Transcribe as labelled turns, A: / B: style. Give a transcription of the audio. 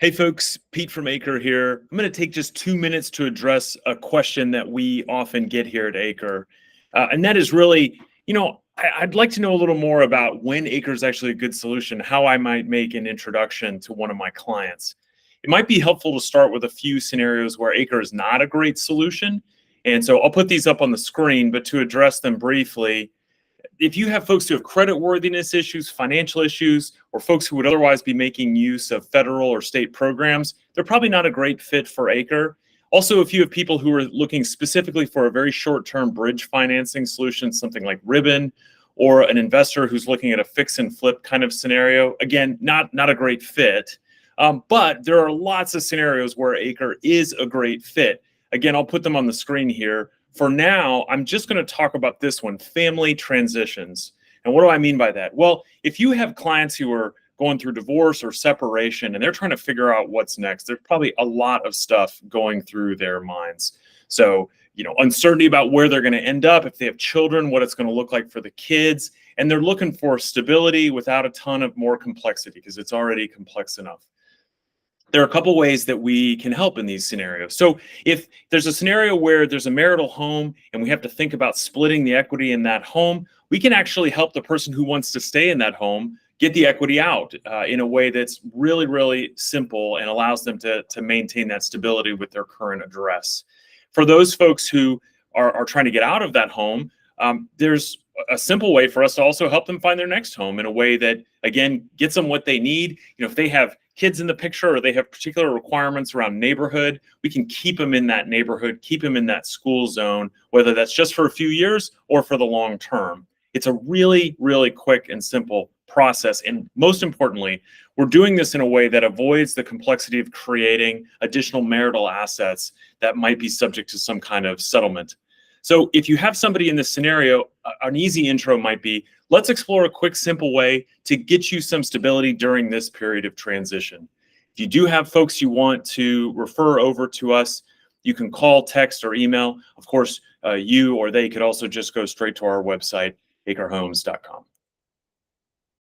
A: Hey folks, Pete from Acre here. I'm going to take just 2 minutes to address a question that we often get here at Acre. And that is really, I'd like to know a little more about when Acre is actually a good solution, how I might make an introduction to one of my clients. It might be helpful to start with a few scenarios where Acre is not a great solution. And so I'll put these up on the screen, but to address them briefly, if you have folks who have creditworthiness issues, financial issues, or folks who would otherwise be making use of federal or state programs, they're probably not a great fit for Acre. Also, if you have people who are looking specifically for a very short-term bridge financing solution, something like Ribbon, or an investor who's looking at a fix and flip kind of scenario, again, not a great fit. But there are lots of scenarios where Acre is a great fit. Again, I'll put them on the screen here. For now, I'm just going to talk about this one, family transitions. And what do I mean by that? Well, if you have clients who are going through divorce or separation and they're trying to figure out what's next, there's probably a lot of stuff going through their minds. So, uncertainty about where they're going to end up, if they have children, what it's going to look like for the kids. And they're looking for stability without a ton of more complexity because it's already complex enough. There are a couple ways that we can help in these scenarios. So if there's a scenario where there's a marital home and we have to think about splitting the equity in that home, we can actually help the person who wants to stay in that home get the equity out in a way that's really, really simple and allows them to maintain that stability with their current address. For those folks who are trying to get out of that home, there's a simple way for us to also help them find their next home in a way that, again, gets them what they need. If they have kids in the picture or they have particular requirements around neighborhood, we can keep them in that neighborhood, keep them in that school zone, whether that's just for a few years or for the long term. It's a really, really quick and simple process. And most importantly, we're doing this in a way that avoids the complexity of creating additional marital assets that might be subject to some kind of settlement. So if you have somebody in this scenario, an easy intro might be, let's explore a quick, simple way to get you some stability during this period of transition. If you do have folks you want to refer over to us, you can call, text, or email. Of course, you or they could also just go straight to our website, acrehomes.com.